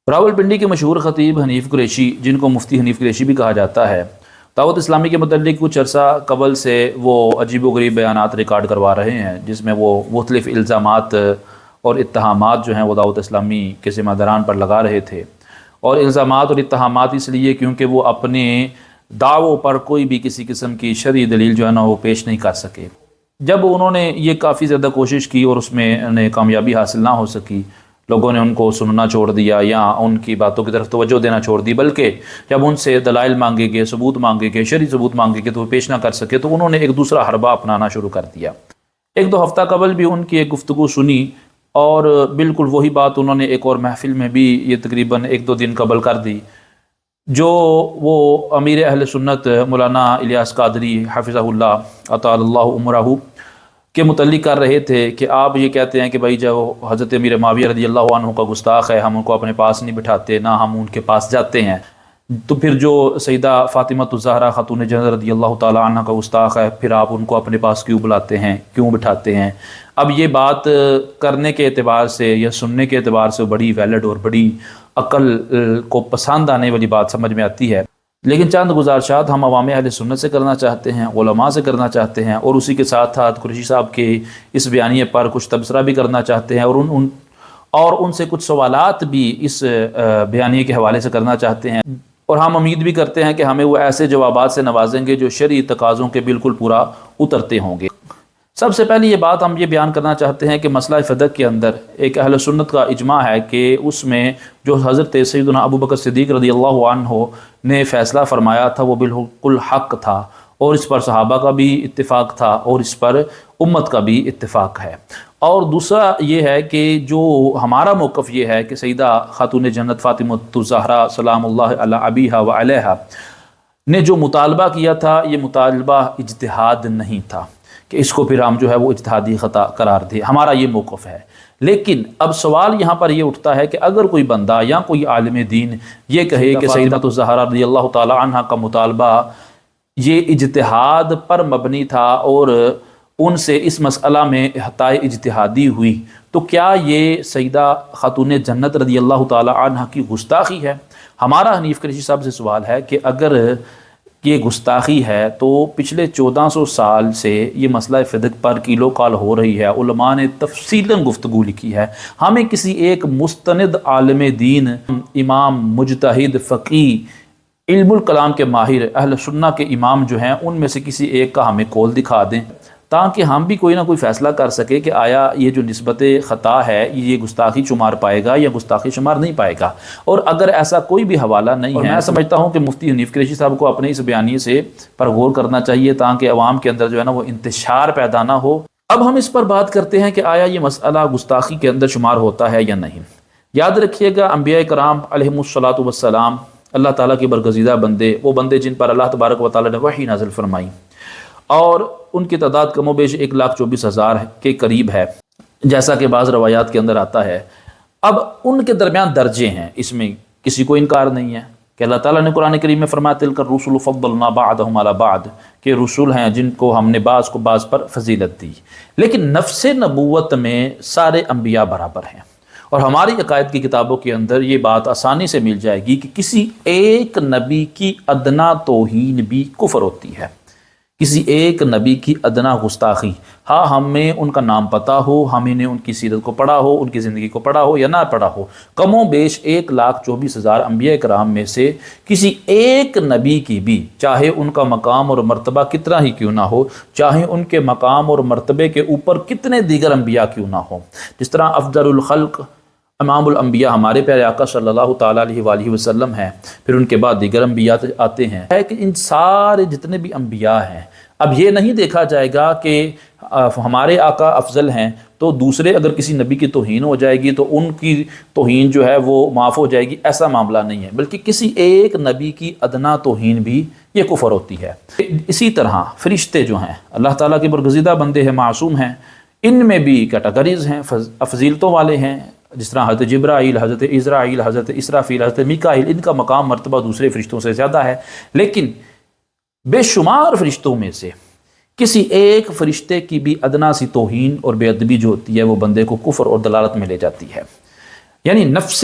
راولپنڈی کے مشہور خطیب حنیف قریشی، جن کو مفتی حنیف قریشی بھی کہا جاتا ہے، دعوت اسلامی کے متعلق کچھ عرصہ قبل سے وہ عجیب و غریب بیانات ریکارڈ کروا رہے ہیں، جس میں وہ مختلف الزامات اور اتہامات جو ہیں وہ دعوت اسلامی کے ذمہ داران پر لگا رہے تھے۔ اور الزامات اور اتہامات اس لیے کیونکہ وہ اپنے دعووں پر کوئی بھی کسی قسم کی شرعی دلیل جو ہے نا وہ پیش نہیں کر سکے۔ جب انہوں نے یہ کافی زیادہ کوشش کی اور اس میں انہیں کامیابی حاصل نہ ہو سکی، لوگوں نے ان کو سننا چھوڑ دیا یا ان کی باتوں کی طرف توجہ دینا چھوڑ دی، بلکہ جب ان سے دلائل مانگے گئے، ثبوت مانگے گئے، شرعی ثبوت مانگے گئے تو وہ پیش نہ کر سکے، تو انہوں نے ایک دوسرا حربہ اپنانا شروع کر دیا۔ ایک دو ہفتہ قبل بھی ان کی ایک گفتگو سنی اور بالکل وہی بات انہوں نے ایک اور محفل میں بھی یہ تقریباً ایک دو دن قبل کر دی، جو وہ امیر اہل سنت مولانا الیاس قادری حفظہ اللہ اطال اللہ عمرہ کے متعلق کر رہے تھے کہ آپ یہ کہتے ہیں کہ بھائی جو حضرت امیر معاویہ رضی اللہ عنہ کا گستاخ ہے، ہم ان کو اپنے پاس نہیں بٹھاتے، نہ ہم ان کے پاس جاتے ہیں، تو پھر جو سیدہ فاطمۃ الزہرا خاتون جنت رضی اللہ تعالی عنہ کا گستاخ ہے، پھر آپ ان کو اپنے پاس کیوں بلاتے ہیں، کیوں بٹھاتے ہیں؟ اب یہ بات کرنے کے اعتبار سے یا سننے کے اعتبار سے بڑی ویلڈ اور بڑی عقل کو پسند آنے والی بات سمجھ میں آتی ہے، لیکن چند گزارشات ہم عوام اہل سنت سے کرنا چاہتے ہیں، علماء سے کرنا چاہتے ہیں، اور اسی کے ساتھ ساتھ قریشی صاحب کے اس بیانیے پر کچھ تبصرہ بھی کرنا چاہتے ہیں، اور ان سے کچھ سوالات بھی اس بیانیے کے حوالے سے کرنا چاہتے ہیں، اور ہم امید بھی کرتے ہیں کہ ہمیں وہ ایسے جوابات سے نوازیں گے جو شرعی تقاضوں کے بالکل پورا اترتے ہوں گے۔ سب سے پہلی یہ بات ہم یہ بیان کرنا چاہتے ہیں کہ مسئلہ فدق کے اندر ایک اہل سنت کا اجماع ہے کہ اس میں جو حضرت سیدنا ابو بکر صدیق رضی اللہ عنہ نے فیصلہ فرمایا تھا وہ بالکل حق تھا، اور اس پر صحابہ کا بھی اتفاق تھا اور اس پر امت کا بھی اتفاق ہے۔ اور دوسرا یہ ہے کہ جو ہمارا موقف یہ ہے کہ سیدہ خاتون جنت فاطمۃ الزہرا سلام اللہ علی ابیہا و علیہا نے جو مطالبہ کیا تھا، یہ مطالبہ اجتہاد نہیں تھا کہ اس کو پھر ہم جو ہے وہ اجتہادی خطا قرار دے، ہمارا یہ موقف ہے۔ لیکن اب سوال یہاں پر یہ اٹھتا ہے کہ اگر کوئی بندہ یا کوئی عالم دین یہ کہے کہ سیدہ الزہرا رضی اللہ تعالی عنہ کا مطالبہ یہ اجتہاد پر مبنی تھا اور ان سے اس مسئلہ میں احاطۂ اجتہادی ہوئی، تو کیا یہ سیدہ خاتون جنت رضی اللہ تعالی عنہ کی گستاخی ہے؟ ہمارا حنیف قریشی صاحب سے سوال ہے کہ اگر یہ گستاخی ہے تو پچھلے 1400 سال سے یہ مسئلہ فدق پر کیلو کال ہو رہی ہے، علماء نے تفصیلاً گفتگو لکھی ہے، ہمیں کسی ایک مستند عالم دین، امام، مجتہد، فقیہ، علم الکلام کے ماہر، اہل سنہ کے امام جو ہیں ان میں سے کسی ایک کا ہمیں قول دکھا دیں تاکہ ہم بھی کوئی نہ کوئی فیصلہ کر سکے کہ آیا یہ جو نسبت خطا ہے یہ گستاخی شمار پائے گا یا گستاخی شمار نہیں پائے گا۔ اور اگر ایسا کوئی بھی حوالہ نہیں ہے، میں سمجھتا ہوں کہ مفتی حنیف قریشی صاحب کو اپنے اس بیانیے سے پر غور کرنا چاہیے تاکہ عوام کے اندر جو ہے نا وہ انتشار پیدا نہ ہو۔ اب ہم اس پر بات کرتے ہیں کہ آیا یہ مسئلہ گستاخی کے اندر شمار ہوتا ہے یا نہیں۔ یاد رکھیے گا انبیاء کرام علیہم الصلاۃ والسلام اللہ تعالیٰ کے برگزیدہ بندے، وہ بندے جن پر اللہ تبارک و تعالیٰ نے وحی نازل فرمائی، اور ان کی تعداد کم و بیش 1,24,000 کے قریب ہے، جیسا کہ بعض روایات کے اندر آتا ہے۔ اب ان کے درمیان درجے ہیں، اس میں کسی کو انکار نہیں ہے کہ اللہ تعالیٰ نے قرآن کریم میں فرمایا تلک الرسل فضلنا بعضهم علی بعض، کہ رسول ہیں جن کو ہم نے بعض کو بعض پر فضیلت دی، لیکن نفس نبوت میں سارے انبیاء برابر ہیں۔ اور ہماری عقائد کی کتابوں کے اندر یہ بات آسانی سے مل جائے گی کہ کسی ایک نبی کی ادنا توہین بھی کفر ہوتی ہے، کسی ایک نبی کی ادنا گستاخی، ہاں ہمیں ان کا نام پتہ ہو، ہمیں نے ان کی سیرت کو پڑھا ہو، ان کی زندگی کو پڑھا ہو یا نہ پڑھا ہو، کم و بیش 1,24,000 انبیاء کرام میں سے کسی ایک نبی کی بھی، چاہے ان کا مقام اور مرتبہ کتنا ہی کیوں نہ ہو، چاہے ان کے مقام اور مرتبے کے اوپر کتنے دیگر انبیاء کیوں نہ ہو، جس طرح افضل الخلق امام الانبیاء ہمارے پیارے آقا صلی اللہ تعالیٰ علیہ وآلہ وسلم ہیں، پھر ان کے بعد دیگر انبیاء آتے ہیں، ہے کہ ان سارے جتنے بھی انبیاء ہیں، اب یہ نہیں دیکھا جائے گا کہ ہمارے آقا افضل ہیں تو دوسرے اگر کسی نبی کی توہین ہو جائے گی تو ان کی توہین جو ہے وہ معاف ہو جائے گی، ایسا معاملہ نہیں ہے، بلکہ کسی ایک نبی کی ادنا توہین بھی یہ کفر ہوتی ہے۔ اسی طرح فرشتے جو ہیں اللہ تعالیٰ کے برگزیدہ بندے ہیں، معصوم ہیں، ان میں بھی کیٹیگریز ہیں، فضیلتوں والے ہیں، جس طرح حضرت جبرائیل، حضرت اسرائیل، حضرت اسرافیل، حضرت میکائیل، ان کا مقام مرتبہ دوسرے فرشتوں سے زیادہ ہے، لیکن بے شمار فرشتوں میں سے کسی ایک فرشتے کی بھی ادنا سی توہین اور بے ادبی جو ہوتی ہے وہ بندے کو کفر اور دلالت میں لے جاتی ہے۔ یعنی نفس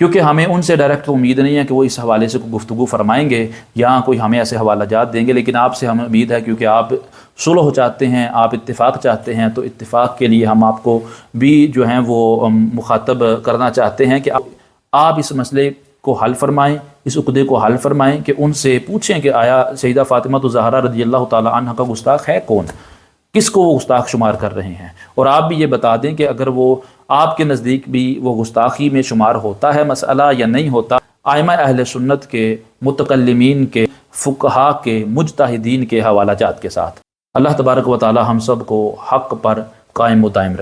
کیونکہ ہمیں ان سے ڈائریکٹ امید نہیں ہے کہ وہ اس حوالے سے کوئی گفتگو فرمائیں گے یا کوئی ہمیں ایسے حوالہ جات دیں گے، لیکن آپ سے ہمیں امید ہے کیونکہ آپ صلح چاہتے ہیں، آپ اتفاق چاہتے ہیں، تو اتفاق کے لیے ہم آپ کو بھی جو ہیں وہ مخاطب کرنا چاہتے ہیں کہ آپ اس مسئلے کو حل فرمائیں، اس عقدے کو حل فرمائیں، کہ ان سے پوچھیں کہ آیا سیدہ فاطمہ زہرا رضی اللہ تعالی عنہ کا گستاخ ہے کون، کس کو وہ گستاخ شمار کر رہے ہیں، اور آپ بھی یہ بتا دیں کہ اگر وہ آپ کے نزدیک بھی وہ گستاخی میں شمار ہوتا ہے مسئلہ یا نہیں ہوتا، ائمہ اہل سنت کے، متکلمین کے، فقہا کے، مجتہدین کے حوالہ جات کے ساتھ۔ اللہ تبارک و تعالی ہم سب کو حق پر قائم و دائم رکھے۔